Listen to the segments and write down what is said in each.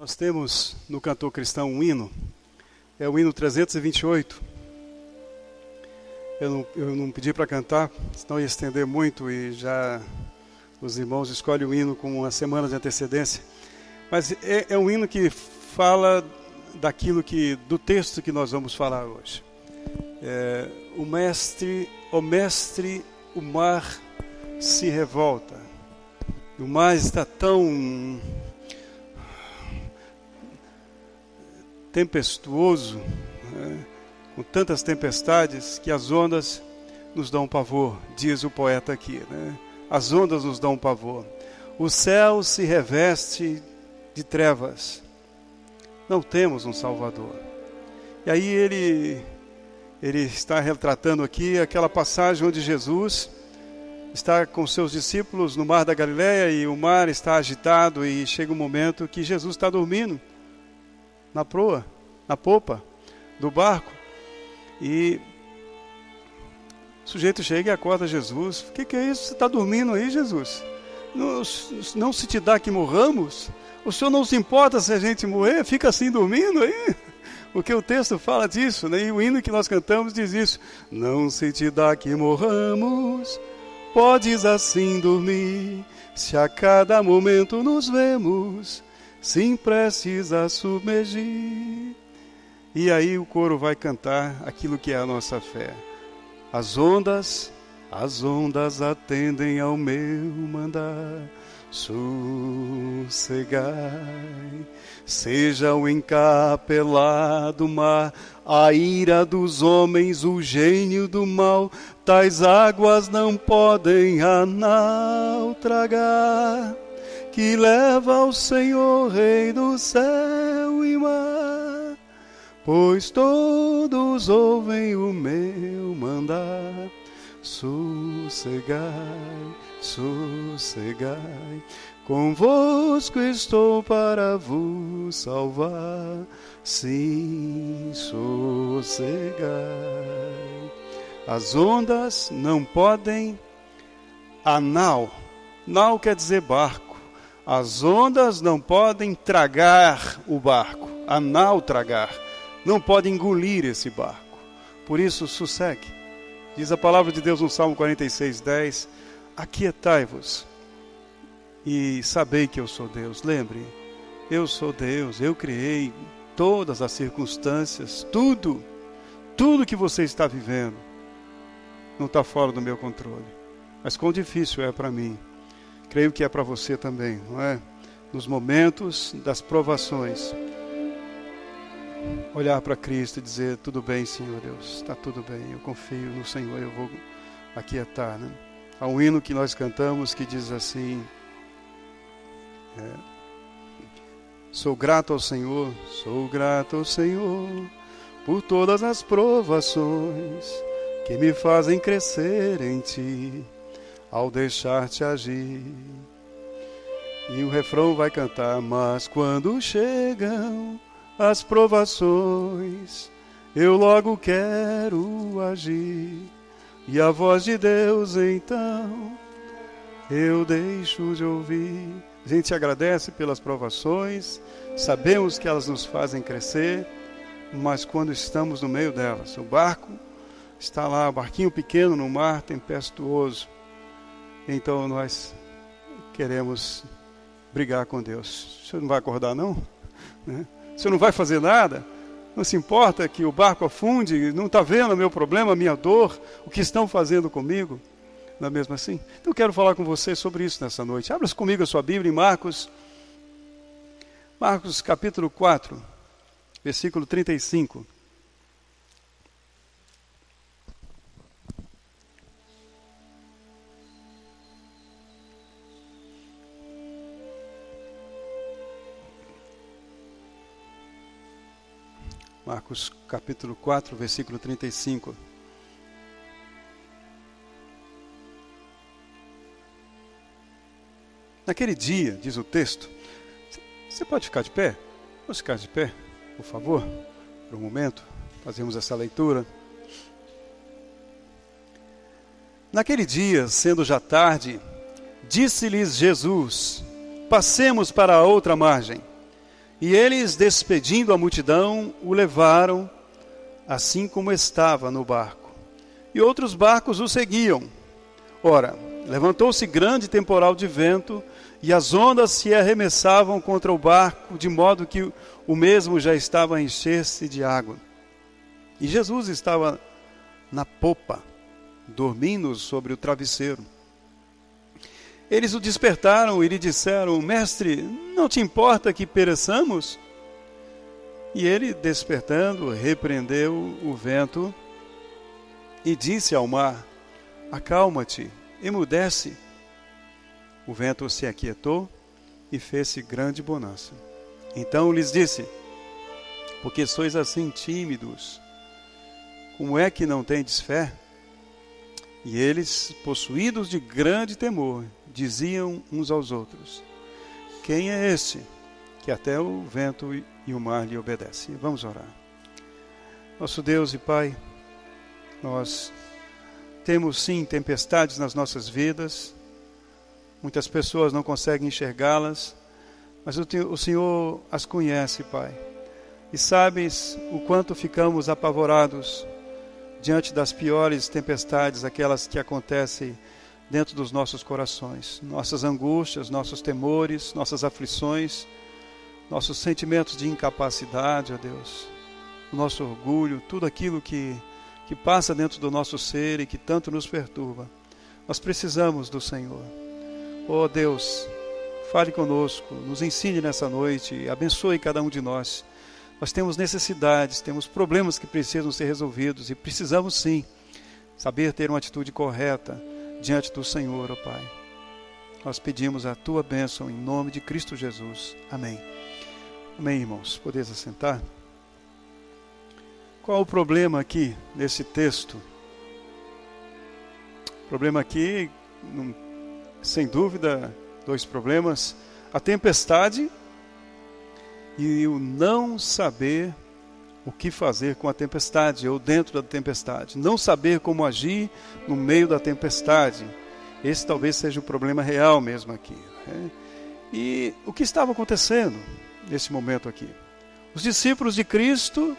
Nós temos no Cantor Cristão um hino, é o hino 328. Eu não pedi para cantar, senão ia estender muito e já os irmãos escolhem o hino com uma semana de antecedência. Mas é um hino que fala do texto que nós vamos falar hoje. O mestre, o mar se revolta. O mar está tão tempestuoso, né, com tantas tempestades, que as ondas nos dão pavor, diz o poeta aqui, né? As ondas nos dão pavor. O céu se reveste de trevas. Não temos um Salvador. E aí ele está retratando aqui aquela passagem onde Jesus está com seus discípulos no mar da Galileia e o mar está agitado e chega um momento que Jesus está dormindo na proa, na popa do barco, e o sujeito chega e acorda Jesus. O que é isso? Você está dormindo aí, Jesus? Não se te dá que morramos? O Senhor não se importa se a gente morrer? Fica assim dormindo aí? Porque o texto fala disso, né? E o hino que nós cantamos diz isso. Não se te dá que morramos, podes assim dormir, se a cada momento nos vemos, sim precisa submergir. E aí o coro vai cantar aquilo que é a nossa fé. As ondas atendem ao meu mandar. Sossegai, seja o encapelado mar, a ira dos homens, o gênio do mal, tais águas não podem a nau tragar, que leva ao Senhor, Rei do céu e mar, pois todos ouvem o meu mandar. Sossegai, sossegai, convosco estou para vos salvar. Sim, sossegai. As ondas não podem a nau quer dizer barco. As ondas não podem tragar o barco, a nau tragar, não pode engolir esse barco. Por isso, sossegue. Diz a palavra de Deus no Salmo 46:10, aquietai-vos e sabei que eu sou Deus. Lembre, eu sou Deus, eu criei todas as circunstâncias, tudo que você está vivendo não está fora do meu controle. Mas quão difícil é para mim, creio que é para você também, não é? Nos momentos das provações, olhar para Cristo e dizer, tudo bem, Senhor Deus, está tudo bem, eu confio no Senhor, eu vou aquietar, né? Há um hino que nós cantamos que diz assim, sou grato ao Senhor, por todas as provações que me fazem crescer em Ti, ao deixar-te agir. E o refrão vai cantar, mas quando chegam as provações, eu logo quero agir, e a voz de Deus então eu deixo de ouvir. A gente agradece pelas provações, sabemos que elas nos fazem crescer, mas quando estamos no meio delas, o barco está lá, barquinho pequeno no mar tempestuoso, então nós queremos brigar com Deus. O senhor não vai acordar não? Né? O senhor não vai fazer nada? Não se importa que o barco afunde? Não está vendo o meu problema, a minha dor? O que estão fazendo comigo? Não é mesmo assim? Então eu quero falar com você sobre isso nessa noite. Abra comigo a sua Bíblia em Marcos capítulo 4, versículo 35. Marcos capítulo 4, versículo 35. Naquele dia, diz o texto, você pode ficar de pé? Vamos ficar de pé, por favor, por um momento, fazemos essa leitura. Naquele dia, sendo já tarde, disse-lhes Jesus, passemos para a outra margem. E eles, despedindo a multidão, o levaram assim como estava no barco. E outros barcos o seguiam. Ora, levantou-se grande temporal de vento, e as ondas se arremessavam contra o barco, de modo que o mesmo já estava a encher-se de água. E Jesus estava na popa, dormindo sobre o travesseiro. Eles o despertaram e lhe disseram: Mestre, não te importa que pereçamos? E ele, despertando, repreendeu o vento e disse ao mar: Acalma-te, emudece. O vento se aquietou e fez-se grande bonança. Então lhes disse: Por que sois assim tímidos? Como é que não tendes fé? E eles, possuídos de grande temor, diziam uns aos outros: Quem é este que até o vento e o mar lhe obedecem? Vamos orar. Nosso Deus e Pai, nós temos sim tempestades nas nossas vidas. Muitas pessoas não conseguem enxergá-las, mas o Senhor as conhece, Pai. E sabes o quanto ficamos apavorados diante das piores tempestades, aquelas que acontecem dentro dos nossos corações. Nossas angústias, nossos temores, nossas aflições, nossos sentimentos de incapacidade, ó Deus. O nosso orgulho, tudo aquilo que passa dentro do nosso ser e que tanto nos perturba. Nós precisamos do Senhor. Ó Deus, fale conosco, nos ensine nessa noite, abençoe cada um de nós. Nós temos necessidades, temos problemas que precisam ser resolvidos e precisamos sim saber ter uma atitude correta diante do Senhor, ó Pai. Nós pedimos a Tua bênção em nome de Cristo Jesus. Amém. Amém, irmãos. Podeis assentar? Qual o problema aqui nesse texto? O problema aqui, sem dúvida, dois problemas: a tempestade e o não saber o que fazer com a tempestade ou dentro da tempestade. Não saber como agir no meio da tempestade. Esse talvez seja o problema real mesmo aqui. Né? E o que estava acontecendo nesse momento aqui? Os discípulos de Cristo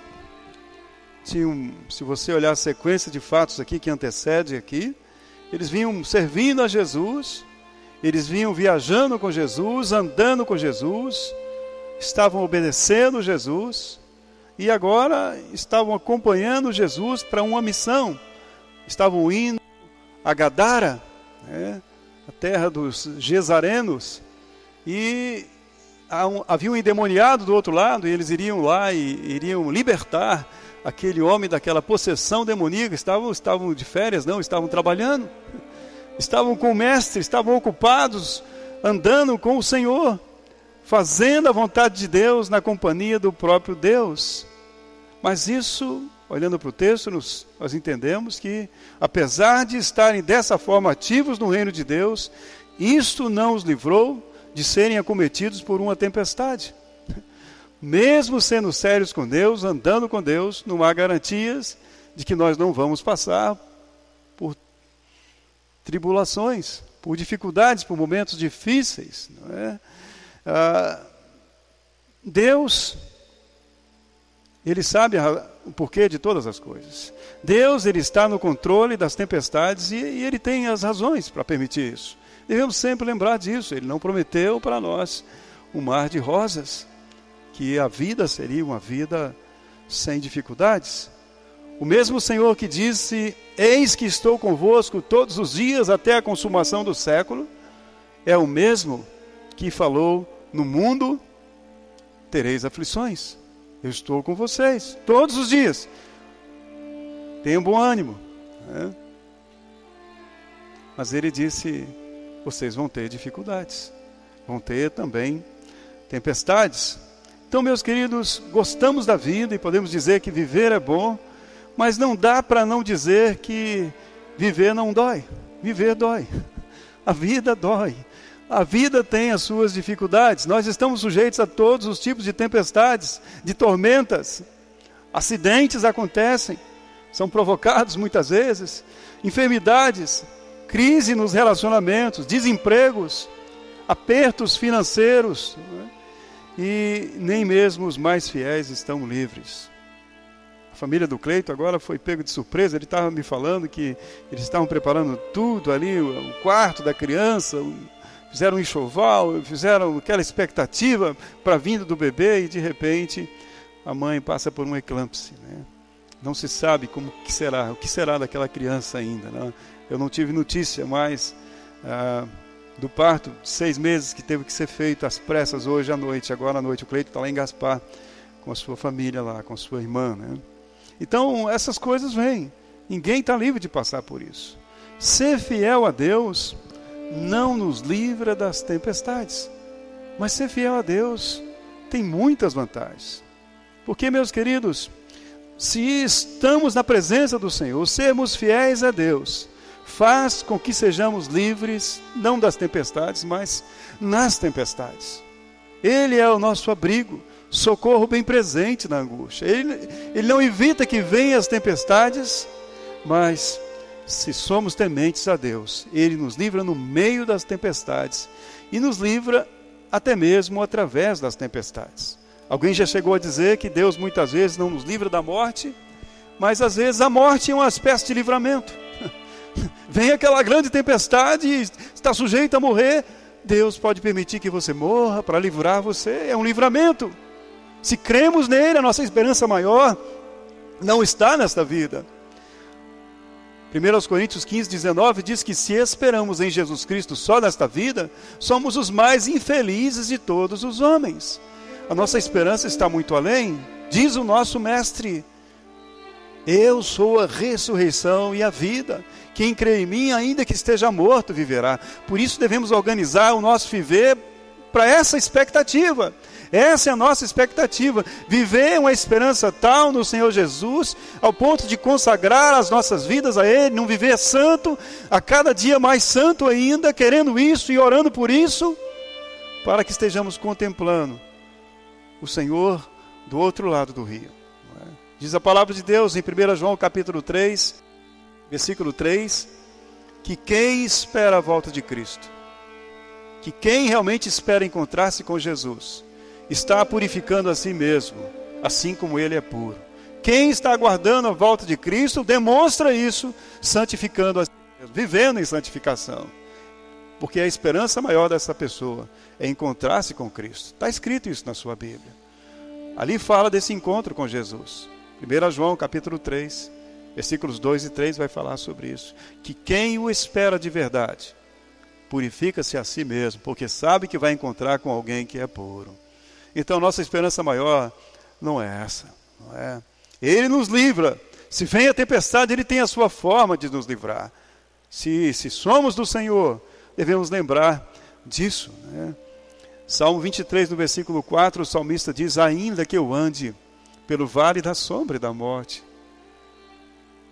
tinham, se você olhar a sequência de fatos aqui que antecede aqui, eles vinham servindo a Jesus, eles vinham viajando com Jesus, andando com Jesus, estavam obedecendo Jesus e agora estavam acompanhando Jesus para uma missão. Estavam indo a Gadara, né, a terra dos Gesarenos, e havia um endemoniado do outro lado, e eles iriam lá e iriam libertar aquele homem daquela possessão demoníaca. Estavam de férias? Não, estavam trabalhando, estavam com o mestre, estavam ocupados, andando com o Senhor, fazendo a vontade de Deus na companhia do próprio Deus. Mas isso, olhando para o texto, nós entendemos que, apesar de estarem dessa forma ativos no reino de Deus, isto não os livrou de serem acometidos por uma tempestade. Mesmo sendo sérios com Deus, andando com Deus, não há garantias de que nós não vamos passar por tribulações, por dificuldades, por momentos difíceis, não é? Deus, Ele sabe o porquê de todas as coisas. Deus, Ele está no controle das tempestades e Ele tem as razões para permitir isso. Devemos sempre lembrar disso. Ele não prometeu para nós um mar de rosas, que a vida seria uma vida sem dificuldades. O mesmo Senhor que disse: eis que estou convosco todos os dias até a consumação do século, é o mesmo que falou: no mundo tereis aflições. Eu estou com vocês todos os dias. Tenham bom ânimo. Né? Mas Ele disse: vocês vão ter dificuldades. Vão ter também tempestades. Então, meus queridos, gostamos da vida e podemos dizer que viver é bom, mas não dá para não dizer que viver não dói. Viver dói. A vida dói. A vida tem as suas dificuldades. Nós estamos sujeitos a todos os tipos de tempestades, de tormentas. Acidentes acontecem, são provocados muitas vezes. Enfermidades, crise nos relacionamentos, desempregos, apertos financeiros. e nem mesmo os mais fiéis estão livres. A família do Cleito agora foi pego de surpresa. Ele estava me falando que eles estavam preparando tudo ali, o quarto da criança, fizeram um enxoval, fizeram aquela expectativa para a vinda do bebê, e de repente a mãe passa por um eclâmpsia, né? Não se sabe o que será daquela criança ainda, né? Eu não tive notícia mais do parto de 6 meses que teve que ser feito às pressas hoje à noite. Agora à noite o Cleito está lá em Gaspar com a sua família lá, com a sua irmã, né? Então essas coisas vêm, ninguém está livre de passar por isso. Ser fiel a Deus não nos livra das tempestades, mas ser fiel a Deus tem muitas vantagens. Porque, meus queridos, se estamos na presença do Senhor, sermos fiéis a Deus faz com que sejamos livres, não das tempestades, mas nas tempestades. Ele é o nosso abrigo, socorro bem presente na angústia. Ele não evita que venham as tempestades, mas se somos tementes a Deus, Ele nos livra no meio das tempestades e nos livra até mesmo através das tempestades. Alguém já chegou a dizer que Deus muitas vezes não nos livra da morte, mas às vezes a morte é uma espécie de livramento. Vem aquela grande tempestade e está sujeito a morrer, Deus pode permitir que você morra para livrar você, é um livramento. Se cremos nele, a nossa esperança maior não está nesta vida. 1 Coríntios 15, 19 diz que se esperamos em Jesus Cristo só nesta vida, somos os mais infelizes de todos os homens. A nossa esperança está muito além. Diz o nosso mestre: eu sou a ressurreição e a vida. Quem crê em mim, ainda que esteja morto, viverá. Por isso devemos organizar o nosso viver para essa expectativa. Essa é a nossa expectativa. Viver uma esperança tal no Senhor Jesus, ao ponto de consagrar as nossas vidas a Ele, não viver santo, a cada dia mais santo ainda, querendo isso e orando por isso, para que estejamos contemplando o Senhor do outro lado do rio. Diz a palavra de Deus em 1 João capítulo 3, versículo 3, que quem espera a volta de Cristo, que quem realmente espera encontrar-se com Jesus, está purificando a si mesmo, assim como Ele é puro. Quem está aguardando a volta de Cristo, demonstra isso, santificando a si mesmo, vivendo em santificação. Porque a esperança maior dessa pessoa é encontrar-se com Cristo. Está escrito isso na sua Bíblia. Ali fala desse encontro com Jesus. 1 João capítulo 3, versículos 2 e 3 vai falar sobre isso. Que quem o espera de verdade, purifica-se a si mesmo, porque sabe que vai encontrar com alguém que é puro. Então nossa esperança maior não é essa, não é? Ele nos livra. Se vem a tempestade, Ele tem a sua forma de nos livrar. Se somos do Senhor, devemos lembrar disso, né? Salmo 23, no versículo 4, o salmista diz: ainda que eu ande pelo vale da sombra e da morte,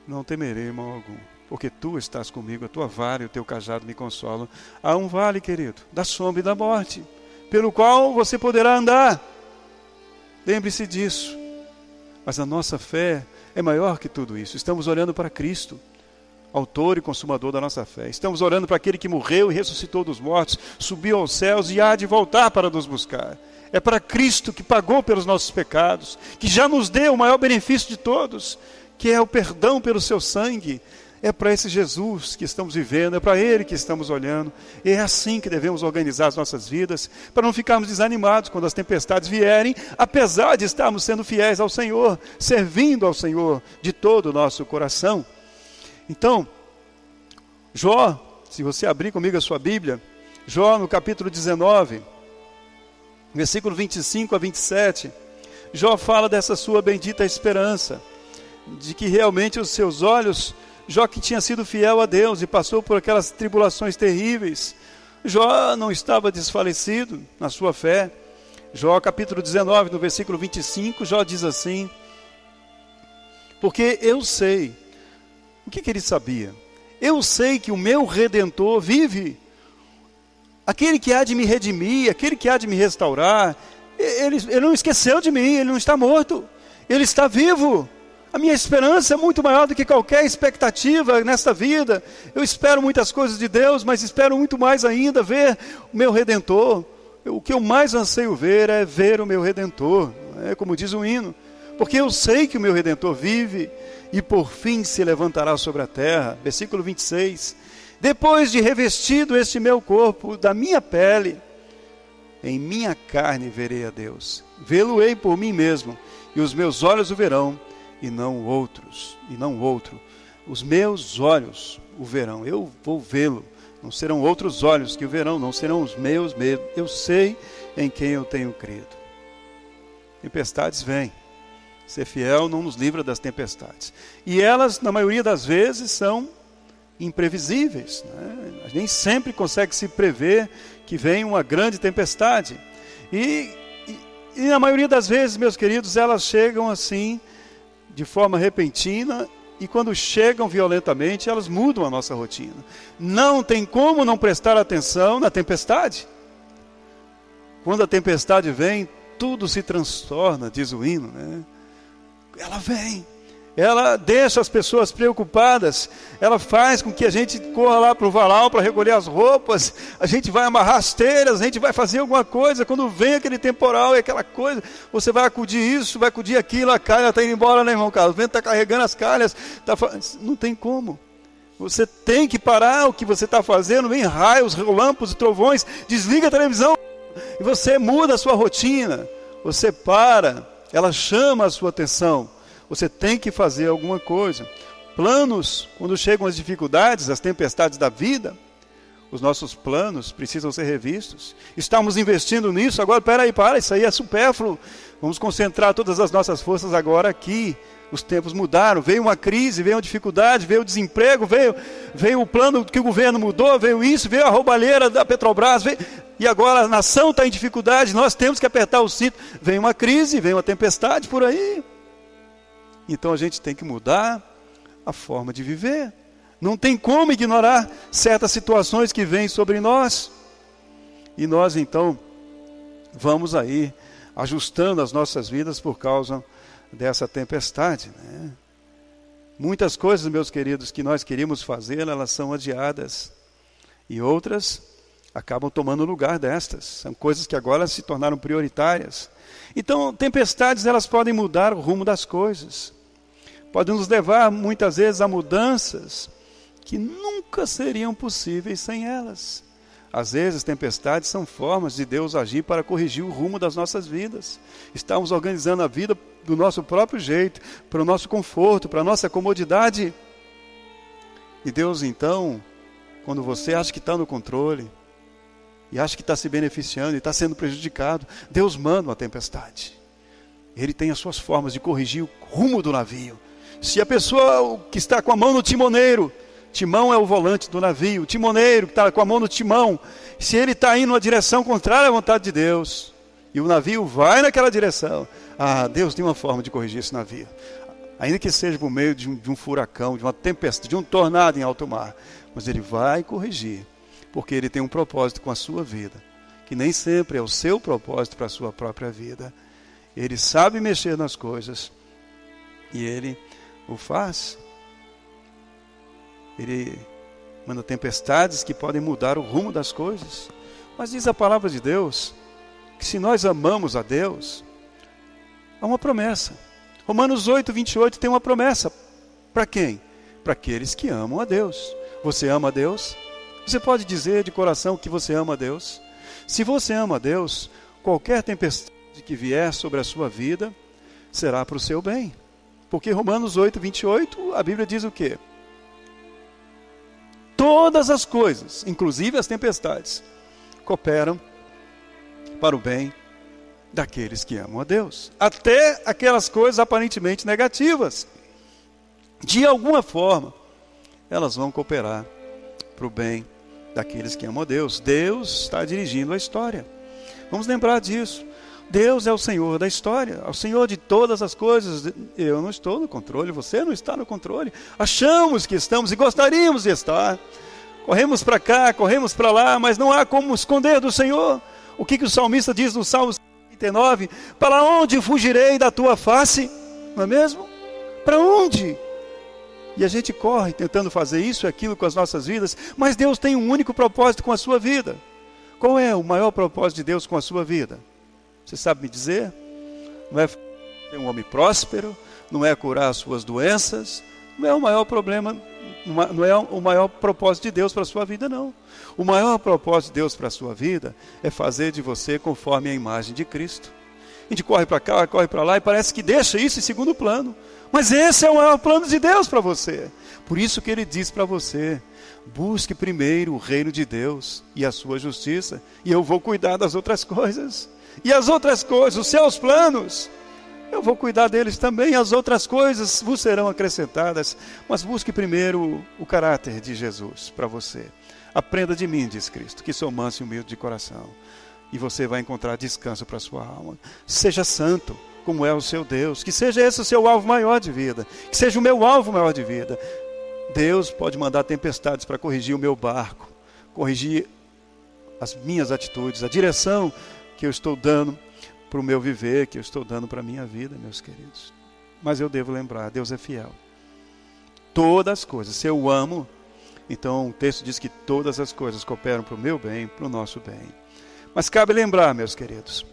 não temerei mal algum, porque Tu estás comigo, a Tua vara e o Teu cajado me consolam. Há um vale, querido, da sombra e da morte, pelo qual você poderá andar. Lembre-se disso. Mas a nossa fé é maior que tudo isso. Estamos olhando para Cristo, autor e consumador da nossa fé. Estamos orando para aquele que morreu e ressuscitou dos mortos, subiu aos céus e há de voltar para nos buscar. É para Cristo que pagou pelos nossos pecados, que já nos deu o maior benefício de todos, que é o perdão pelo seu sangue. É para esse Jesus que estamos vivendo, é para Ele que estamos olhando. E é assim que devemos organizar as nossas vidas, para não ficarmos desanimados quando as tempestades vierem, apesar de estarmos sendo fiéis ao Senhor, servindo ao Senhor de todo o nosso coração. Então, Jó, se você abrir comigo a sua Bíblia, Jó no capítulo 19, versículo 25 a 27, Jó fala dessa sua bendita esperança, de que realmente os seus olhos, Jó que tinha sido fiel a Deus e passou por aquelas tribulações terríveis, Jó não estava desfalecido na sua fé. Jó capítulo 19, no versículo 25, Jó diz assim: porque eu sei, o que ele sabia? Eu sei que o meu Redentor vive, aquele que há de me redimir, aquele que há de me restaurar. Ele não esqueceu de mim, Ele não está morto, Ele está vivo. A minha esperança é muito maior do que qualquer expectativa nesta vida. Eu espero muitas coisas de Deus, mas espero muito mais ainda ver o meu Redentor, o que eu mais anseio ver é ver o meu Redentor, como diz o hino, porque eu sei que o meu Redentor vive e por fim se levantará sobre a terra. Versículo 26. Depois de revestido este meu corpo da minha pele, em minha carne verei a Deus. Vê-lo-ei por mim mesmo, e os meus olhos o verão, e não outro. Os meus olhos o verão, eu vou vê-lo. Não serão outros olhos que o verão, não serão os meus mesmo. Eu sei em quem eu tenho crido. Tempestades vêm. Ser fiel não nos livra das tempestades. E elas, na maioria das vezes, são imprevisíveis, né? Nem sempre consegue se prever que vem uma grande tempestade. E na maioria das vezes, meus queridos, elas chegam assim, de forma repentina, e quando chegam violentamente, elas mudam a nossa rotina. Não tem como não prestar atenção na tempestade. Quando a tempestade vem, tudo se transtorna, diz o hino, né? Ela vem, ela deixa as pessoas preocupadas, ela faz com que a gente corra lá para o varal para recolher as roupas, a gente vai amarrar as telhas, a gente vai fazer alguma coisa. Quando vem aquele temporal e aquela coisa, você vai acudir isso, vai acudir aquilo, a calha está indo embora, né, irmão Carlos? O vento está carregando as calhas, não tem como. Você tem que parar o que você está fazendo, vem raios, relâmpagos, trovões, desliga a televisão e você muda a sua rotina, você para. Ela chama a sua atenção. Você tem que fazer alguma coisa. Planos, quando chegam as dificuldades, as tempestades da vida, os nossos planos precisam ser revistos. Estamos investindo nisso, agora, para, isso aí é supérfluo. Vamos concentrar todas as nossas forças agora aqui. Os tempos mudaram, veio uma crise, veio uma dificuldade, veio o desemprego, veio o plano que o governo mudou, veio isso, veio a roubalheira da Petrobras, e agora a nação está em dificuldade, nós temos que apertar o cinto. Vem uma crise, vem uma tempestade por aí. Então a gente tem que mudar a forma de viver. Não tem como ignorar certas situações que vêm sobre nós. E nós então vamos aí ajustando as nossas vidas por causa dessa tempestade, né? Muitas coisas, meus queridos, que nós queríamos fazer, elas são adiadas. E outras acabam tomando o lugar destas. São coisas que agora se tornaram prioritárias. Então, tempestades, elas podem mudar o rumo das coisas. Podem nos levar, muitas vezes, a mudanças que nunca seriam possíveis sem elas. Às vezes, tempestades são formas de Deus agir para corrigir o rumo das nossas vidas. Estamos organizando a vida do nosso próprio jeito, para o nosso conforto, para a nossa comodidade. E Deus, então, quando você acha que está no controle, e acha que está se beneficiando e está sendo prejudicado, Deus manda uma tempestade. Ele tem as suas formas de corrigir o rumo do navio. Se a pessoa que está com a mão no timoneiro, timão é o volante do navio, o timoneiro que está com a mão no timão, se ele está indo numa direção contrária à vontade de Deus, e o navio vai naquela direção, Deus tem uma forma de corrigir esse navio. Ainda que seja por meio de um furacão, de uma tempestade, de um tornado em alto mar, mas ele vai corrigir, porque ele tem um propósito com a sua vida, que nem sempre é o seu propósito para a sua própria vida. Ele sabe mexer nas coisas, e ele o faz. Ele manda tempestades que podem mudar o rumo das coisas. Mas diz a palavra de Deus, que se nós amamos a Deus, há uma promessa. Romanos 8, 28 tem uma promessa. Para quem? Para aqueles que amam a Deus. Você ama a Deus? Você pode dizer de coração que você ama a Deus? Se você ama a Deus, qualquer tempestade que vier sobre a sua vida, será para o seu bem. Porque Romanos 8, 28, a Bíblia diz o quê? Todas as coisas, inclusive as tempestades, cooperam para o bem daqueles que amam a Deus. Até aquelas coisas aparentemente negativas. De alguma forma, elas vão cooperar para o bem daqueles que amam a Deus. Deus está dirigindo a história. Vamos lembrar disso. Deus é o Senhor da história, é o Senhor de todas as coisas. Eu não estou no controle, você não está no controle. Achamos que estamos e gostaríamos de estar. Corremos para cá, corremos para lá, mas não há como esconder do Senhor. O que o salmista diz no Salmo 39? Para onde fugirei da tua face? Não é mesmo? Para onde? E a gente corre tentando fazer isso e aquilo com as nossas vidas, mas Deus tem um único propósito com a sua vida. Qual é o maior propósito de Deus com a sua vida? Você sabe me dizer? Não é ser um homem próspero, não é curar as suas doenças, não é o maior problema, não é o maior propósito de Deus para a sua vida, não. O maior propósito de Deus para a sua vida é fazer de você conforme a imagem de Cristo. A gente corre para cá, corre para lá e parece que deixa isso em segundo plano. Mas esse é o maior plano de Deus para você. Por isso que Ele diz para você: busque primeiro o reino de Deus e a sua justiça, e eu vou cuidar das outras coisas. E as outras coisas, os seus planos, eu vou cuidar deles também. As outras coisas vos serão acrescentadas. Mas busque primeiro o caráter de Jesus para você. Aprenda de mim, diz Cristo, que sou manso e humilde de coração, e você vai encontrar descanso para a sua alma. Seja santo, como é o seu Deus. Que seja esse o seu alvo maior de vida. Que seja o meu alvo maior de vida. Deus pode mandar tempestades para corrigir o meu barco, corrigir as minhas atitudes, a direção que eu estou dando para o meu viver, que eu estou dando para a minha vida, meus queridos. Mas eu devo lembrar, Deus é fiel. Todas as coisas, se eu amo, então o texto diz que todas as coisas cooperam para o meu bem, para o nosso bem. Mas cabe lembrar, meus queridos,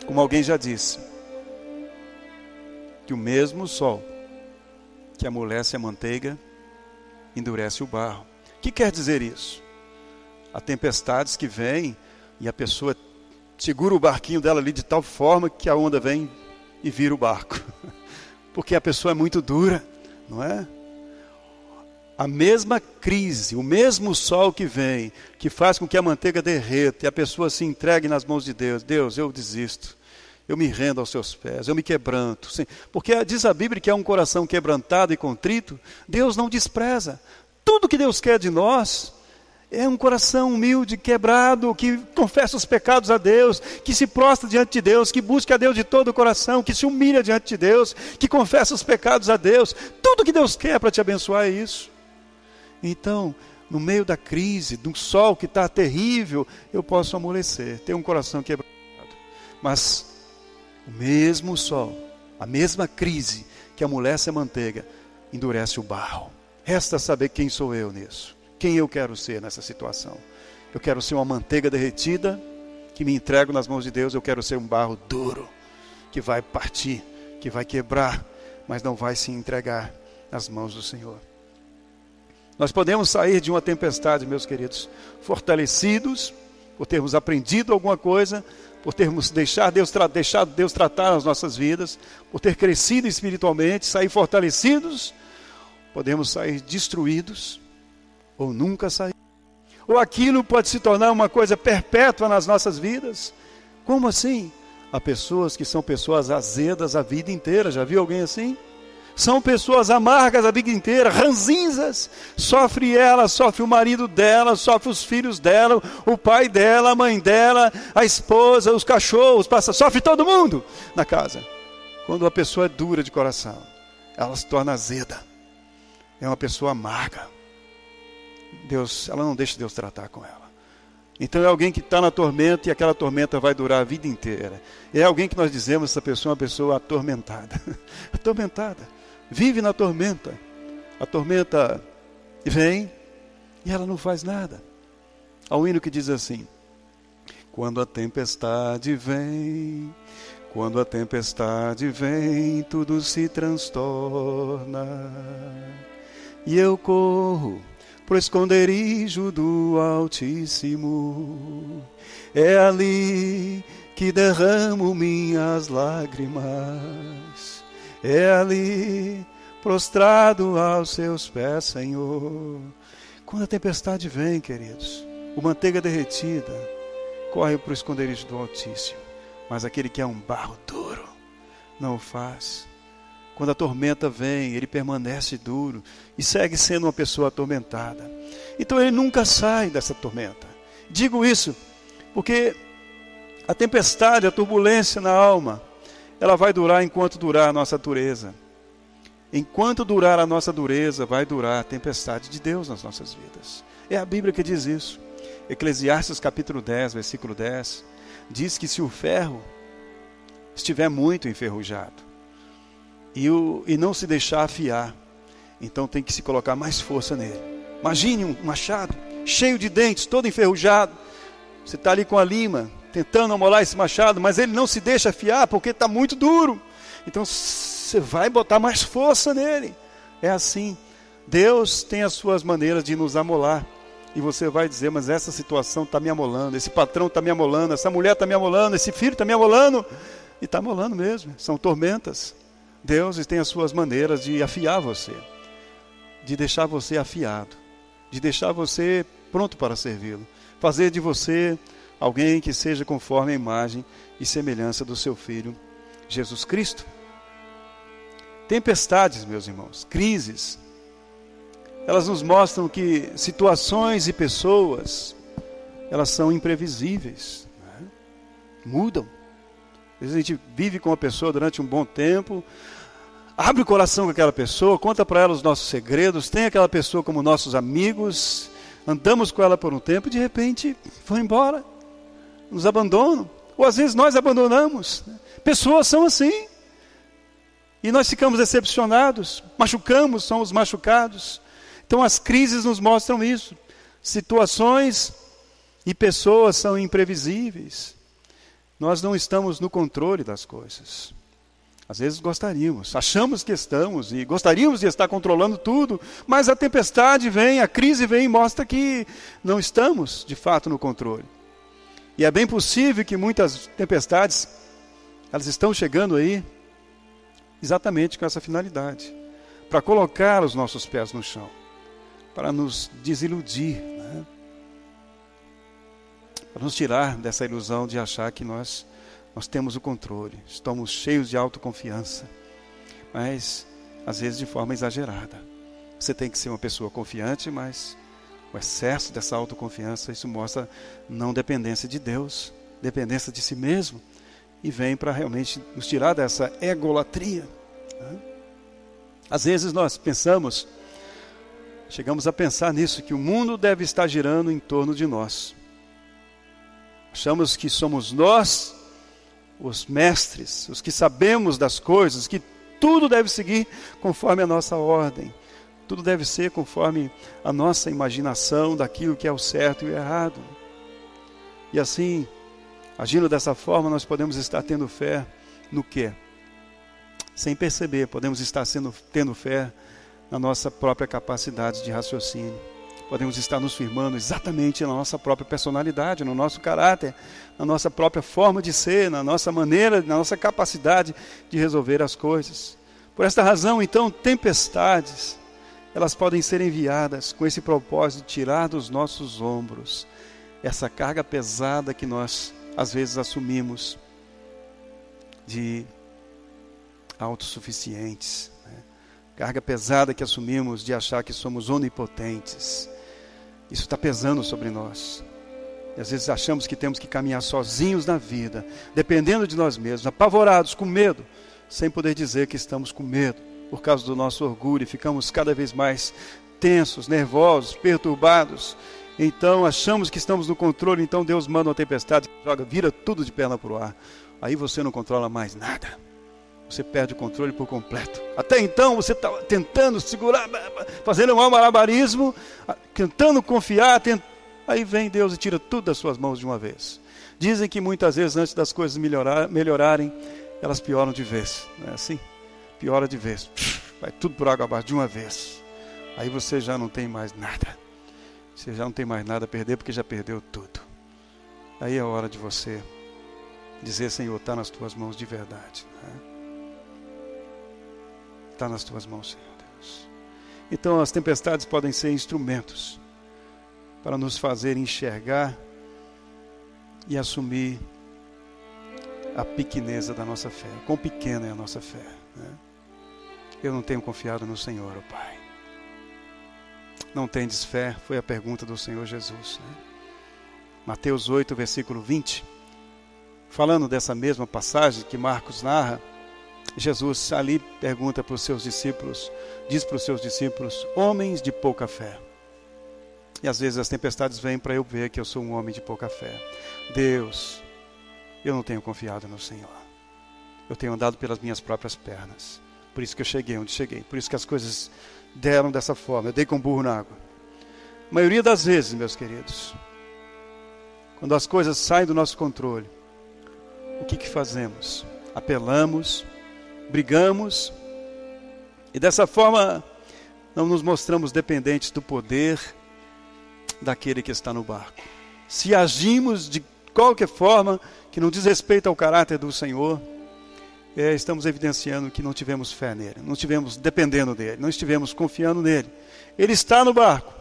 como alguém já disse, que o mesmo sol que amolece a manteiga endurece o barro. O que quer dizer isso? Há tempestades que vêm e a pessoa segura o barquinho dela ali de tal forma que a onda vem e vira o barco. Porque a pessoa é muito dura, não é? A mesma crise, o mesmo sol que vem, que faz com que a manteiga derreta e a pessoa se entregue nas mãos de Deus. Deus, eu desisto. Eu me rendo aos seus pés, eu me quebranto. Porque diz a Bíblia que é um coração quebrantado e contrito, Deus não despreza. Tudo que Deus quer de nós é um coração humilde, quebrado, que confessa os pecados a Deus, que se prostra diante de Deus, que busca a Deus de todo o coração, que se humilha diante de Deus, que confessa os pecados a Deus. Tudo que Deus quer para te abençoar é isso. Então, no meio da crise, do sol que está terrível, eu posso amolecer, ter um coração quebrado. Mas o mesmo sol, a mesma crise que amolece a manteiga, endurece o barro. Resta saber quem sou eu nisso. Quem eu quero ser nessa situação. Eu quero ser uma manteiga derretida, que me entrego nas mãos de Deus. Eu quero ser um barro duro, que vai partir, que vai quebrar, mas não vai se entregar nas mãos do Senhor. Nós podemos sair de uma tempestade, meus queridos, fortalecidos, por termos aprendido alguma coisa, por termos deixado Deus tratar as nossas vidas, por ter crescido espiritualmente, sair fortalecidos. Podemos sair destruídos, ou nunca sair. Ou aquilo pode se tornar uma coisa perpétua nas nossas vidas. Como assim? Há pessoas que são pessoas azedas a vida inteira. Já viu alguém assim? São pessoas amargas a vida inteira, ranzinzas. Sofre ela, sofre o marido dela, sofre os filhos dela, o pai dela, a mãe dela, a esposa, os cachorros, sofre todo mundo na casa. Quando a pessoa é dura de coração, ela se torna azeda. É uma pessoa amarga. Ela não deixa Deus tratar com ela. Então é alguém que está na tormenta e aquela tormenta vai durar a vida inteira. É alguém que nós dizemos, essa pessoa é uma pessoa atormentada. Atormentada. Vive na tormenta. A tormenta vem e ela não faz nada. Há um hino que diz assim: quando a tempestade vem, tudo se transtorna. E eu corro pro esconderijo do Altíssimo. É ali que derramo minhas lágrimas. É ali, prostrado aos seus pés, Senhor. Quando a tempestade vem, queridos, o manteiga derretida corre pro esconderijo do Altíssimo. Mas aquele que é um barro duro, não o faz. Quando a tormenta vem, ele permanece duro e segue sendo uma pessoa atormentada. Então ele nunca sai dessa tormenta. Digo isso porque a tempestade, a turbulência na alma, ela vai durar enquanto durar a nossa dureza. Enquanto durar a nossa dureza, vai durar a tempestade de Deus nas nossas vidas. É a Bíblia que diz isso. Eclesiastes capítulo 10, versículo 10, diz que se o ferro estiver muito enferrujado, e não se deixar afiar, então tem que se colocar mais força nele. Imagine um machado cheio de dentes, todo enferrujado, Você está ali com a lima, tentando amolar esse machado, mas ele não se deixa afiar porque está muito duro. Então você vai botar mais força nele. É assim. Deus tem as suas maneiras de nos amolar. E você vai dizer, mas essa situação está me amolando, esse patrão está me amolando, essa mulher está me amolando, esse filho está me amolando. E está amolando mesmo, são tormentas. Deus tem as suas maneiras de afiar você, de deixar você afiado, de deixar você pronto para servi-lo, fazer de você alguém que seja conforme a imagem e semelhança do seu Filho, Jesus Cristo. Tempestades, meus irmãos, crises, elas nos mostram que situações e pessoas, elas são imprevisíveis, né? Mudam. Às vezes a gente vive com uma pessoa durante um bom tempo, abre o coração com aquela pessoa, conta para ela os nossos segredos, tem aquela pessoa como nossos amigos, andamos com ela por um tempo e de repente vão embora, nos abandonam, ou às vezes nós abandonamos. Pessoas são assim, e nós ficamos decepcionados, machucamos, somos machucados. Então as crises nos mostram isso, situações e pessoas são imprevisíveis, nós não estamos no controle das coisas. Às vezes gostaríamos, achamos que estamos e gostaríamos de estar controlando tudo, mas a tempestade vem, a crise vem e mostra que não estamos de fato no controle. E é bem possível que muitas tempestades, elas estão chegando aí exatamente com essa finalidade, para colocar os nossos pés no chão, para nos desiludir, né? Para nos tirar dessa ilusão de achar que nós temos o controle, estamos cheios de autoconfiança, mas às vezes de forma exagerada. Você tem que ser uma pessoa confiante, mas o excesso dessa autoconfiança, isso mostra não dependência de Deus, dependência de si mesmo, e vem para realmente nos tirar dessa egolatria, né? Às vezes nós chegamos a pensar nisso, que o mundo deve estar girando em torno de nós. Achamos que somos nós os mestres, os que sabemos das coisas, que tudo deve seguir conforme a nossa ordem, tudo deve ser conforme a nossa imaginação daquilo que é o certo e o errado. E assim, agindo dessa forma, nós podemos estar tendo fé no quê? Sem perceber, podemos estar tendo fé na nossa própria capacidade de raciocínio. Podemos estar nos firmando exatamente na nossa própria personalidade, no nosso caráter, na nossa própria forma de ser, na nossa maneira, na nossa capacidade de resolver as coisas. Por esta razão, então, tempestades, elas podem ser enviadas com esse propósito de tirar dos nossos ombros essa carga pesada que nós, às vezes, assumimos de autossuficientes, né? Carga pesada que assumimos de achar que somos onipotentes. Isso está pesando sobre nós. E às vezes achamos que temos que caminhar sozinhos na vida, dependendo de nós mesmos, apavorados, com medo, sem poder dizer que estamos com medo, por causa do nosso orgulho, e ficamos cada vez mais tensos, nervosos, perturbados. Então achamos que estamos no controle, então Deus manda uma tempestade, vira tudo de perna para o ar. Aí você não controla mais nada. Você perde o controle por completo. Até então você está tentando segurar, fazendo um malabarismo, tentando confiar, aí vem Deus e tira tudo das suas mãos de uma vez. Dizem que muitas vezes antes das coisas melhorarem, elas pioram de vez. Não é assim? Piora de vez. Vai tudo por água abaixo de uma vez. Aí você já não tem mais nada. Você já não tem mais nada a perder porque já perdeu tudo. Aí é a hora de você dizer, Senhor, está nas tuas mãos de verdade, né? Está nas tuas mãos, Senhor Deus. Então as tempestades podem ser instrumentos para nos fazer enxergar e assumir a pequeneza da nossa fé. Quão pequena é a nossa fé, né? Eu não tenho confiado no Senhor, ó Pai. Não tendes fé? Foi a pergunta do Senhor Jesus, né? Mateus 8, versículo 20. Falando dessa mesma passagem que Marcos narra, Jesus ali pergunta para os seus discípulos, diz para os seus discípulos, homens de pouca fé. E às vezes as tempestades vêm para eu ver que eu sou um homem de pouca fé. Deus, eu não tenho confiado no Senhor. Eu tenho andado pelas minhas próprias pernas. Por isso que eu cheguei onde cheguei. Por isso que as coisas deram dessa forma. Eu dei com burro na água. A maioria das vezes, meus queridos, quando as coisas saem do nosso controle, o que fazemos? Apelamos, brigamos, e dessa forma não nos mostramos dependentes do poder daquele que está no barco. Se agimos de qualquer forma que não diz respeito ao caráter do Senhor, estamos evidenciando que não tivemos fé nele, não estivemos dependendo dele, não estivemos confiando nele. Ele está no barco,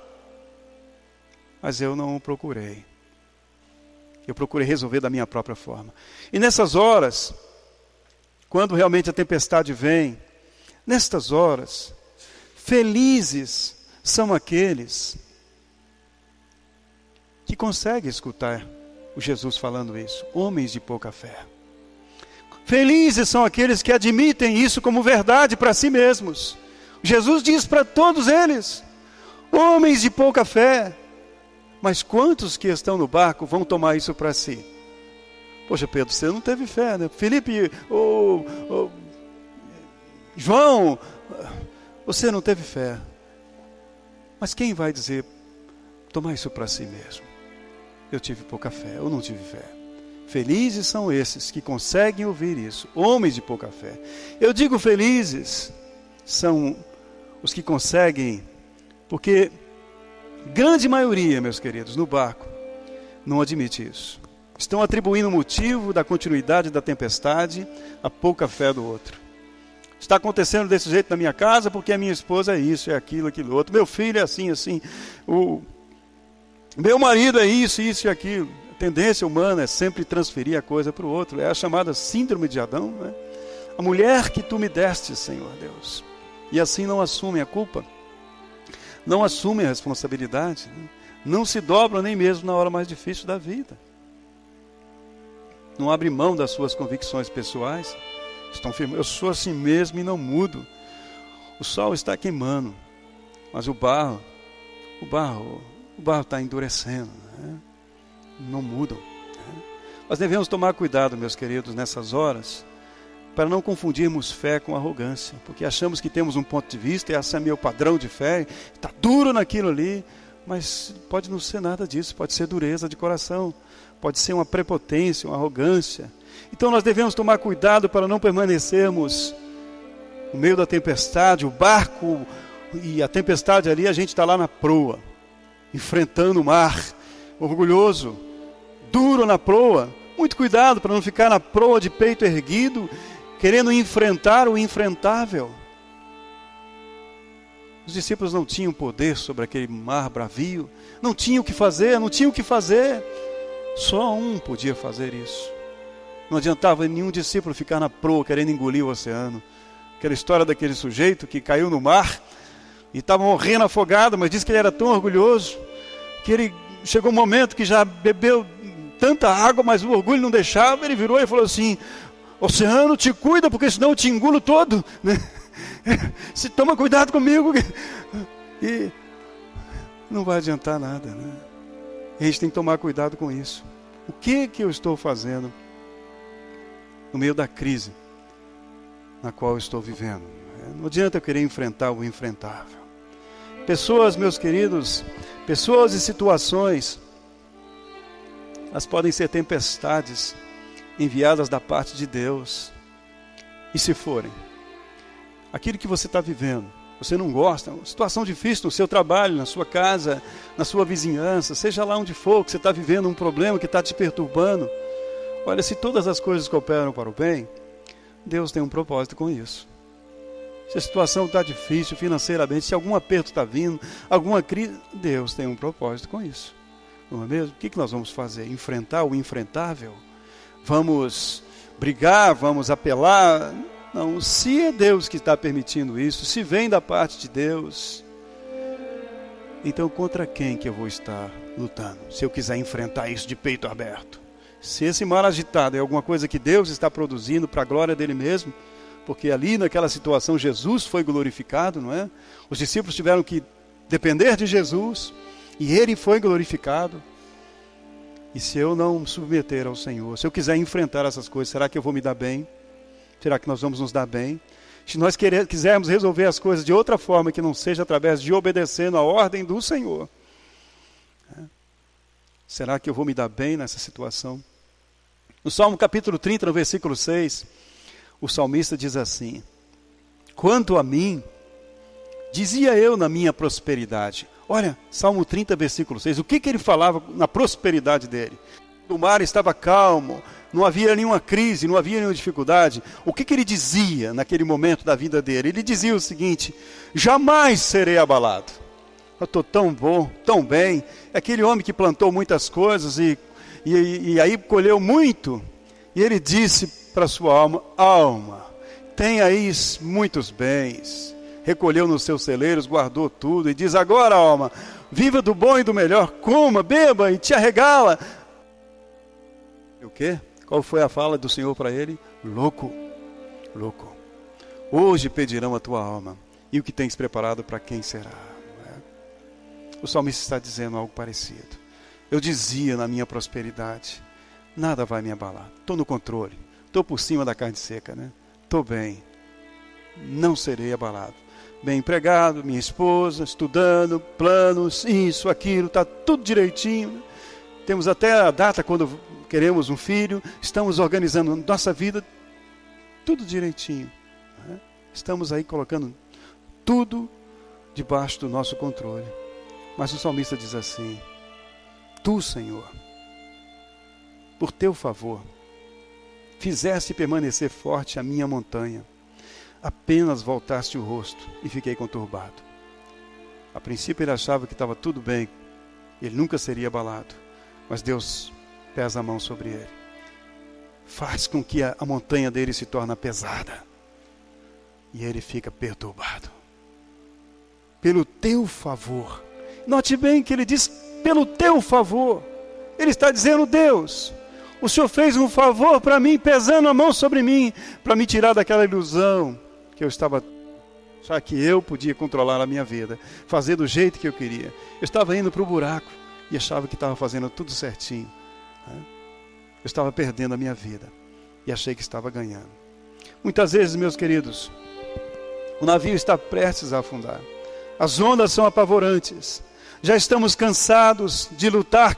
mas eu não o procurei. Eu procurei resolver da minha própria forma. E nessas horas, quando realmente a tempestade vem, nestas horas, felizes são aqueles que conseguem escutar o Jesus falando isso, homens de pouca fé. Felizes são aqueles que admitem isso como verdade para si mesmos. Jesus diz para todos eles, homens de pouca fé. Mas quantos que estão no barco vão tomar isso para si? Poxa, Pedro, você não teve fé, né? Felipe, João, você não teve fé. Mas quem vai dizer, tomar isso para si mesmo? Eu tive pouca fé, eu não tive fé. Felizes são esses que conseguem ouvir isso, homens de pouca fé. Eu digo felizes são os que conseguem, porque grande maioria, meus queridos, no barco, não admite isso. Estão atribuindo o motivo da continuidade da tempestade à pouca fé do outro. Está acontecendo desse jeito na minha casa porque a minha esposa é isso, é aquilo, aquilo outro. Meu filho é assim, assim. Meu marido é isso, isso e aquilo. A tendência humana é sempre transferir a coisa para o outro. É a chamada síndrome de Adão, né? A mulher que tu me deste, Senhor Deus. E assim não assumem a culpa. Não assumem a responsabilidade, né? Não se dobram nem mesmo na hora mais difícil da vida. Não abrem mão das suas convicções pessoais. Estão firmes. Eu sou assim mesmo e não mudo. O sol está queimando, mas o barro está endurecendo, né? Não mudam, né? Nós devemos tomar cuidado, meus queridos, nessas horas, para não confundirmos fé com arrogância, porque achamos que temos um ponto de vista, e esse é meu padrão de fé, está duro naquilo ali, mas pode não ser nada disso, pode ser dureza de coração, pode ser uma prepotência, uma arrogância. Então nós devemos tomar cuidado para não permanecermos no meio da tempestade, o barco e a tempestade ali, a gente está lá na proa, enfrentando o mar, orgulhoso, duro na proa. Muito cuidado para não ficar na proa de peito erguido, querendo enfrentar o enfrentável. Os discípulos não tinham poder sobre aquele mar bravio, não tinham o que fazer, Só um podia fazer isso. Não adiantava nenhum discípulo ficar na proa querendo engolir o oceano. Aquela história daquele sujeito que caiu no mar e estava morrendo afogado, mas disse que ele era tão orgulhoso que ele chegou um momento que já bebeu tanta água, mas o orgulho não deixava. Ele virou e falou assim: oceano, te cuida, porque senão eu te engulo todo, né? Se toma cuidado comigo. E não vai adiantar nada, né? A gente tem que tomar cuidado com isso. O que eu estou fazendo no meio da crise na qual eu estou vivendo? Não adianta eu querer enfrentar o enfrentável. Pessoas, meus queridos, pessoas e situações, elas podem ser tempestades enviadas da parte de Deus. E se forem, aquilo que você está vivendo, você não gosta, uma situação difícil no seu trabalho, na sua casa, na sua vizinhança, seja lá onde for, que você está vivendo um problema que está te perturbando. Olha, se todas as coisas cooperam para o bem, Deus tem um propósito com isso. Se a situação está difícil financeiramente, se algum aperto está vindo, alguma crise, Deus tem um propósito com isso. Não é mesmo? O que nós vamos fazer? Enfrentar o enfrentável? Vamos brigar? Vamos apelar? Não, se é Deus que está permitindo isso, se vem da parte de Deus, então contra quem que eu vou estar lutando? Se eu quiser enfrentar isso de peito aberto. Se esse mar agitado é alguma coisa que Deus está produzindo para a glória dele mesmo, porque ali naquela situação Jesus foi glorificado, não é? Os discípulos tiveram que depender de Jesus e ele foi glorificado. E se eu não me submeter ao Senhor, se eu quiser enfrentar essas coisas, será que eu vou me dar bem? Será que nós vamos nos dar bem? Se nós quisermos resolver as coisas de outra forma, que não seja através de obedecendo a ordem do Senhor, Será que eu vou me dar bem nessa situação? No Salmo capítulo 30, no versículo 6, o salmista diz assim: quanto a mim, dizia eu na minha prosperidade. Olha, Salmo 30, versículo 6, o que ele falava na prosperidade dele? O mar estava calmo, não havia nenhuma crise, não havia nenhuma dificuldade. O que ele dizia naquele momento da vida dele? Ele dizia o seguinte: jamais serei abalado. Eu estou tão bom, tão bem. Aquele homem que plantou muitas coisas e aí colheu muito. E ele disse para sua alma: alma, tem aí muitos bens. Recolheu nos seus celeiros, guardou tudo. E diz: agora, alma, viva do bom e do melhor. Coma, beba e te arregala. E o quê? Qual foi a fala do Senhor para ele? Louco, louco. Hoje pedirão a tua alma. E o que tens preparado para quem será? O salmista está dizendo algo parecido. Eu dizia na minha prosperidade: nada vai me abalar. Estou no controle. Estou por cima da carne seca, né? Estou bem. Não serei abalado. Bem empregado, minha esposa, estudando, planos, isso, aquilo, está tudo direitinho. Temos até a data quando queremos um filho. Estamos organizando nossa vida, tudo direitinho, né? Estamos aí colocando tudo debaixo do nosso controle. Mas o salmista diz assim: tu, Senhor, por teu favor, fizeste permanecer forte a minha montanha. Apenas voltaste o rosto e fiquei conturbado. A princípio ele achava que estava tudo bem, ele nunca seria abalado. Mas Deus pesa a mão sobre ele. Faz com que a montanha dele se torne pesada. E ele fica perturbado. Pelo teu favor. Note bem que ele diz: pelo teu favor. Ele está dizendo: Deus, o Senhor fez um favor para mim, pesando a mão sobre mim, para me tirar daquela ilusão que eu estava, já que eu podia controlar a minha vida, fazer do jeito que eu queria. Eu estava indo para o buraco e achava que estava fazendo tudo certinho, né? Eu estava perdendo a minha vida e achei que estava ganhando. Muitas vezes, meus queridos, o navio está prestes a afundar. As ondas são apavorantes. Já estamos cansados de lutar,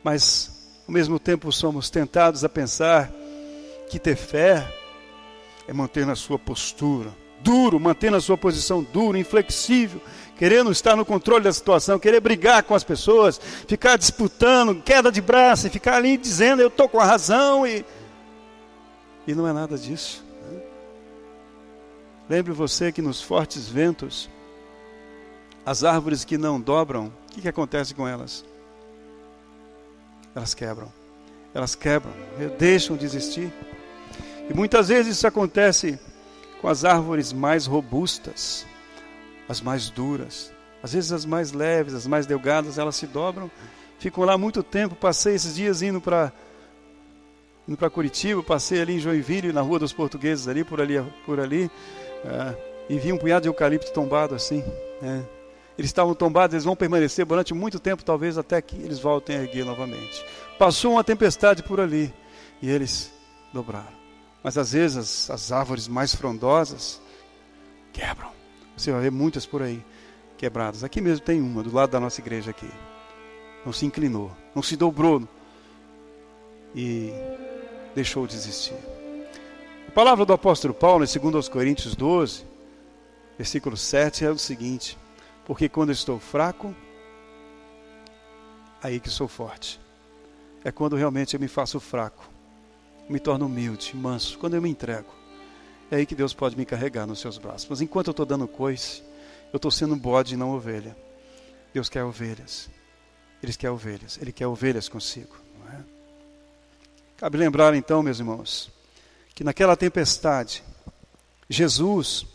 mas ao mesmo tempo somos tentados a pensar que ter fé é manter na sua postura duro, manter na sua posição duro, inflexível, querendo estar no controle da situação, querer brigar com as pessoas, ficar disputando, queda de braço e ficar ali dizendo: eu estou com a razão, e não é nada disso, né? Lembre você que nos fortes ventos, as árvores que não dobram, o que acontece com elas? Elas quebram, deixam de existir. E muitas vezes isso acontece com as árvores mais robustas, as mais duras. Às vezes as mais leves, as mais delgadas, elas se dobram, ficam lá muito tempo. Passei esses dias indo para Curitiba, passei ali em Joinville, na Rua dos Portugueses, por ali, e vi um punhado de eucalipto tombado assim, né? Eles estavam tombados, eles vão permanecer durante muito tempo, talvez até que eles voltem a erguer novamente. Passou uma tempestade por ali e eles dobraram. Mas às vezes as árvores mais frondosas quebram. Você vai ver muitas por aí quebradas. Aqui mesmo tem uma, do lado da nossa igreja aqui. Não se inclinou, não se dobrou e deixou de existir. A palavra do apóstolo Paulo, em 2 Coríntios 12, versículo 7, é o seguinte: porque quando eu estou fraco, aí que sou forte. É quando realmente eu me faço fraco, me torno humilde, manso, quando eu me entrego. É aí que Deus pode me carregar nos seus braços. Mas enquanto eu estou dando coice, eu estou sendo bode e não ovelha. Deus quer ovelhas. Ele quer ovelhas consigo, não é? Cabe lembrar então, meus irmãos, que naquela tempestade, Jesus,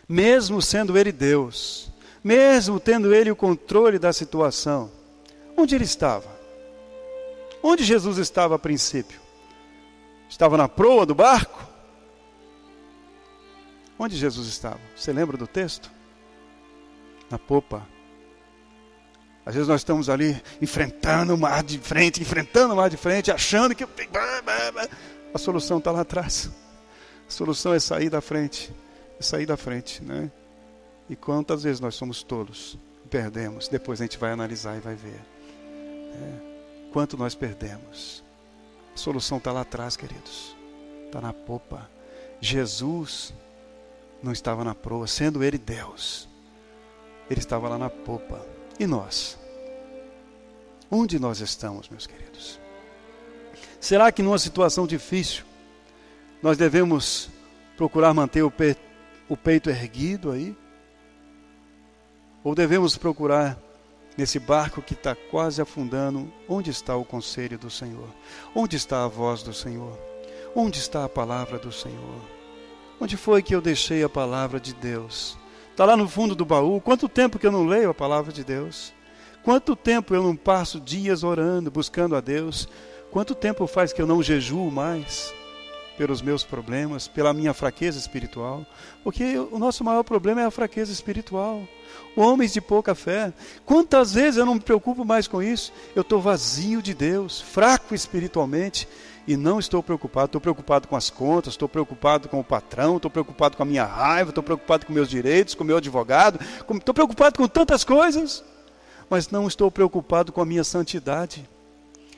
mesmo sendo Ele Deus, mesmo tendo Ele o controle da situação, onde Ele estava? Onde Jesus estava a princípio? Estava na proa do barco? Onde Jesus estava? Você lembra do texto? Na popa. Às vezes nós estamos ali enfrentando o mar de frente, achando que a solução está lá atrás. A solução é sair da frente. E quantas vezes nós somos tolos, perdemos, depois a gente vai analisar e vai ver. Quanto nós perdemos. A solução está lá atrás, queridos. Está na popa. Jesus não estava na proa, sendo Ele Deus. Ele estava lá na popa. E nós? Onde nós estamos, meus queridos? Será que numa situação difícil, nós devemos procurar manter o peito erguido aí? Ou devemos procurar, nesse barco que está quase afundando, onde está o conselho do Senhor? Onde está a voz do Senhor? Onde está a palavra do Senhor? Onde foi que eu deixei a palavra de Deus? Está lá no fundo do baú. Quanto tempo que eu não leio a palavra de Deus? Quanto tempo eu não passo dias orando, buscando a Deus? Quanto tempo faz que eu não jejuo mais pelos meus problemas, pela minha fraqueza espiritual? Porque o nosso maior problema é a fraqueza espiritual. Homens de pouca fé. Quantas vezes eu não me preocupo mais com isso? Eu estou vazio de Deus, fraco espiritualmente, e não estou preocupado. Estou preocupado com as contas, estou preocupado com o patrão, estou preocupado com a minha raiva, estou preocupado com meus direitos, com o meu advogado, estou preocupado com tantas coisas, mas não estou preocupado com a minha santidade.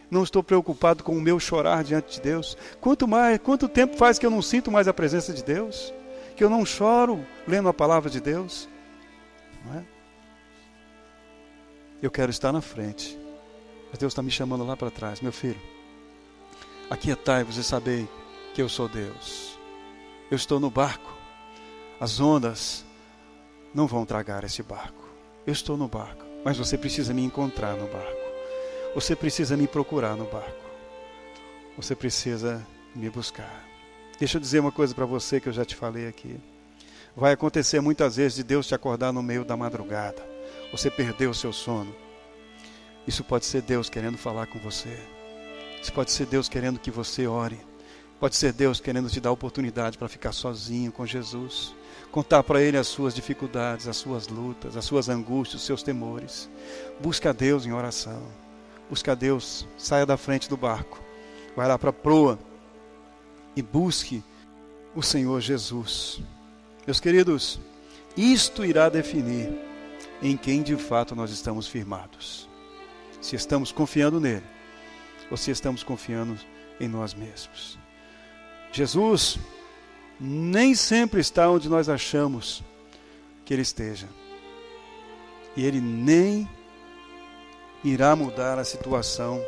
Não estou preocupado com o meu chorar diante de Deus. Quanto tempo faz que eu não sinto mais a presença de Deus? Que eu não choro lendo a palavra de Deus? Não é? Eu quero estar na frente, mas Deus está me chamando lá para trás. Meu filho, aquietai-vos e sabei que eu sou Deus. Eu estou no barco. As ondas não vão tragar esse barco. Eu estou no barco, mas você precisa me encontrar no barco. Você precisa me procurar no barco. Você precisa me buscar. Deixa eu dizer uma coisa para você que eu já te falei aqui. Vai acontecer muitas vezes de Deus te acordar no meio da madrugada. Você perdeu o seu sono. Isso pode ser Deus querendo falar com você. Isso pode ser Deus querendo que você ore. Pode ser Deus querendo te dar oportunidade para ficar sozinho com Jesus. Contar para Ele as suas dificuldades, as suas lutas, as suas angústias, os seus temores. Busca a Deus em oração. Busca a Deus, saia da frente do barco. Vai lá para a proa e busque o Senhor Jesus. Meus queridos, isto irá definir em quem de fato nós estamos firmados. Se estamos confiando nele, ou se estamos confiando em nós mesmos. Jesus nem sempre está onde nós achamos que Ele esteja. E Ele nem irá mudar a situação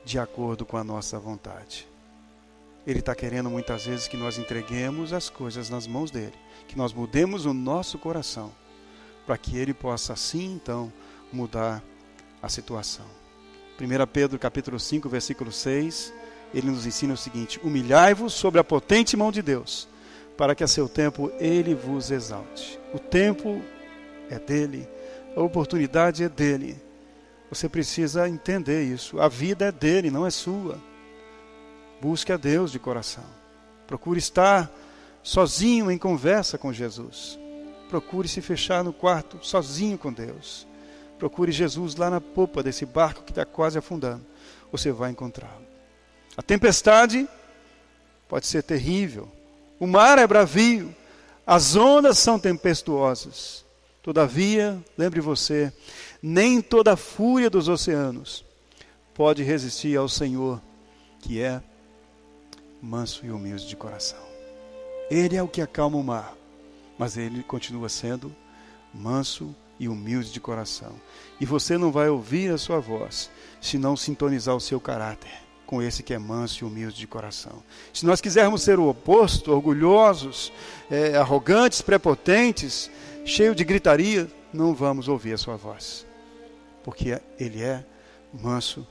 de acordo com a nossa vontade. Ele está querendo muitas vezes que nós entreguemos as coisas nas mãos dele, que nós mudemos o nosso coração, para que ele possa assim então mudar a situação. 1 Pedro capítulo 5, versículo 6, ele nos ensina o seguinte: humilhai-vos sobre a potente mão de Deus, para que a seu tempo ele vos exalte. O tempo é dele, a oportunidade é dele. Você precisa entender isso. A vida é dele, não é sua. Busque a Deus de coração. Procure estar sozinho em conversa com Jesus. Procure se fechar no quarto sozinho com Deus. Procure Jesus lá na popa desse barco que está quase afundando. Você vai encontrá-lo. A tempestade pode ser terrível. O mar é bravio. As ondas são tempestuosas. Todavia, lembre você, nem toda a fúria dos oceanos pode resistir ao Senhor, que é manso e humilde de coração. Ele é o que acalma o mar, mas ele continua sendo manso e humilde de coração. E você não vai ouvir a sua voz se não sintonizar o seu caráter com esse que é manso e humilde de coração. Se nós quisermos ser o oposto, orgulhosos, arrogantes, prepotentes, cheio de gritaria, não vamos ouvir a sua voz, porque ele é manso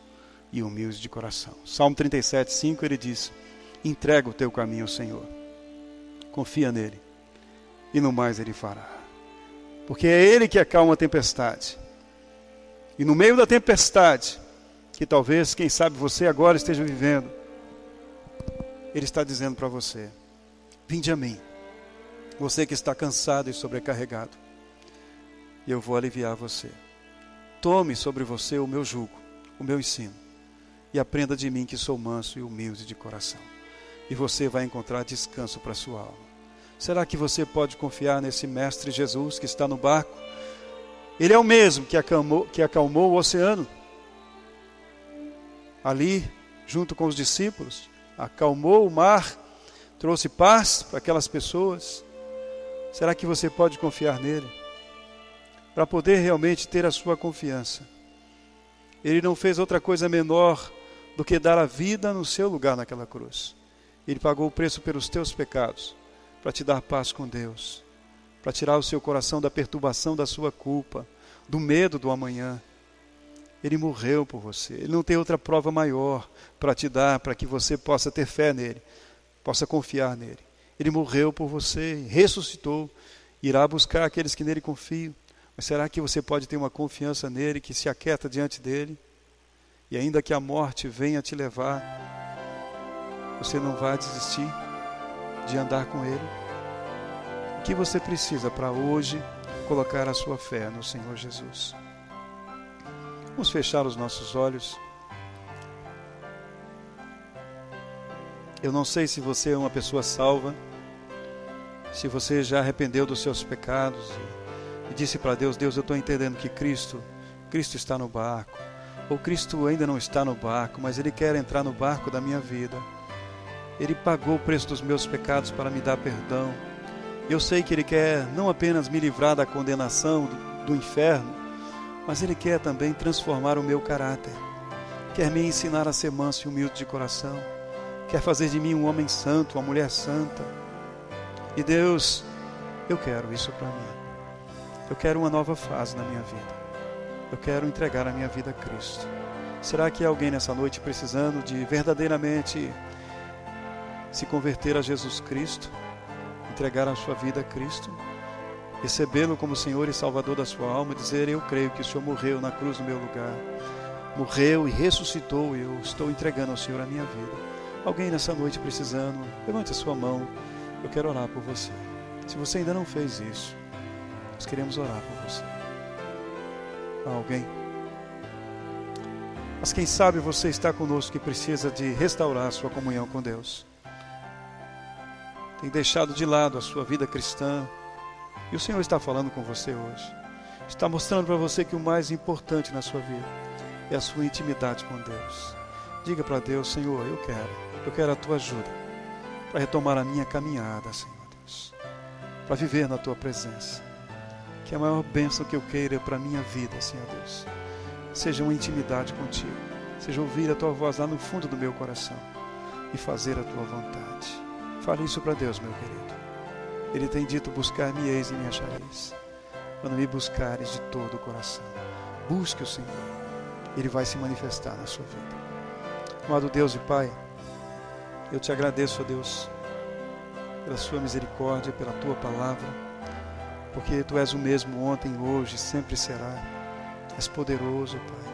e humilde de coração. Salmo 37, 5, ele diz: entrega o teu caminho ao Senhor, confia nele, e no mais ele fará, porque é ele que acalma a tempestade. E no meio da tempestade, que talvez, quem sabe você agora esteja vivendo, ele está dizendo para você: vinde a mim, você que está cansado e sobrecarregado, e eu vou aliviar você. Tome sobre você o meu jugo, o meu ensino, e aprenda de mim, que sou manso e humilde de coração. E você vai encontrar descanso para a sua alma. Será que você pode confiar nesse Mestre Jesus que está no barco? Ele é o mesmo que acalmou o oceano. Ali, junto com os discípulos, acalmou o mar, trouxe paz para aquelas pessoas. Será que você pode confiar nele? Para poder realmente ter a sua confiança. Ele não fez outra coisa menor do que dar a vida no seu lugar naquela cruz. Ele pagou o preço pelos teus pecados, para te dar paz com Deus, para tirar o seu coração da perturbação da sua culpa, do medo do amanhã. Ele morreu por você. Ele não tem outra prova maior para te dar, para que você possa ter fé nele, possa confiar nele. Ele morreu por você, ressuscitou, irá buscar aqueles que nele confiam. Mas será que você pode ter uma confiança nele, que se aquieta diante dele? E ainda que a morte venha te levar, você não vai desistir de andar com ele? O que você precisa para hoje colocar a sua fé no Senhor Jesus? Vamos fechar os nossos olhos. Eu não sei se você é uma pessoa salva, se você já arrependeu dos seus pecados e disse para Deus: Deus, eu estou entendendo que Cristo está no barco, ou Cristo ainda não está no barco, mas Ele quer entrar no barco da minha vida. Ele pagou o preço dos meus pecados para me dar perdão. Eu sei que Ele quer não apenas me livrar da condenação do inferno, mas Ele quer também transformar o meu caráter. Quer me ensinar a ser manso e humilde de coração. Quer fazer de mim um homem santo, uma mulher santa. E Deus, eu quero isso para mim. Eu quero uma nova fase na minha vida. Eu quero entregar a minha vida a Cristo. Será que há alguém nessa noite precisando de verdadeiramente se converter a Jesus Cristo? Entregar a sua vida a Cristo? Recebê-lo como Senhor e Salvador da sua alma? Dizer: eu creio que o Senhor morreu na cruz no meu lugar. Morreu e ressuscitou, e eu estou entregando ao Senhor a minha vida. Alguém nessa noite precisando, levante a sua mão. Eu quero orar por você. Se você ainda não fez isso, nós queremos orar por você. Há alguém? Mas quem sabe você está conosco que precisa de restaurar a sua comunhão com Deus. Tem deixado de lado a sua vida cristã. E o Senhor está falando com você hoje. Está mostrando para você que o mais importante na sua vida é a sua intimidade com Deus. Diga para Deus: Senhor, eu quero a tua ajuda para retomar a minha caminhada, Senhor Deus, para viver na tua presença. Que a maior bênção que eu queira para a minha vida, Senhor Deus, seja uma intimidade contigo, seja ouvir a tua voz lá no fundo do meu coração e fazer a tua vontade. Fale isso para Deus, meu querido. Ele tem dito: buscar-me eis e me achareis, quando me buscares de todo o coração. Busque o Senhor, Ele vai se manifestar na sua vida. Amado Deus e Pai, eu te agradeço, ó Deus, pela sua misericórdia, pela tua palavra, porque tu és o mesmo ontem, hoje, sempre será. És poderoso, Pai.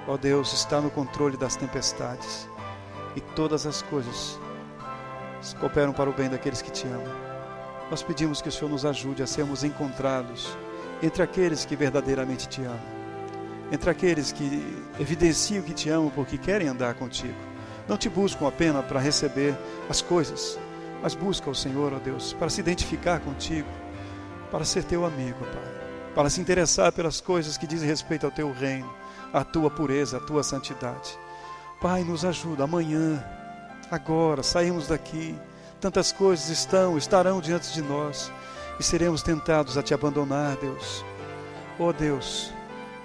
Ó Deus, está no controle das tempestades, e todas as coisas cooperam para o bem daqueles que te amam. Nós pedimos que o Senhor nos ajude a sermos encontrados entre aqueles que verdadeiramente te amam, entre aqueles que evidenciam que te amam porque querem andar contigo. Não te buscam apenas para receber as coisas, mas busca o Senhor, ó Deus, para se identificar contigo, para ser teu amigo, Pai, para se interessar pelas coisas que dizem respeito ao teu reino, à tua pureza, à tua santidade. Pai, nos ajuda amanhã, agora, saímos daqui, tantas coisas estarão diante de nós e seremos tentados a te abandonar, Deus. Ó Deus,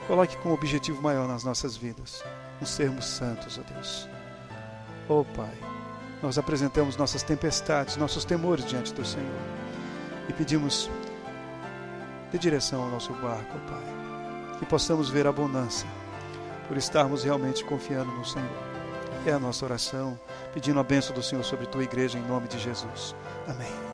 coloque como objetivo maior nas nossas vidas, um sermos santos, ó Deus. Ó Pai, nós apresentamos nossas tempestades, nossos temores diante do Senhor e pedimos: dê direção ao nosso barco, ó Pai, que possamos ver abundância por estarmos realmente confiando no Senhor. É a nossa oração, pedindo a bênção do Senhor sobre tua igreja, em nome de Jesus. Amém.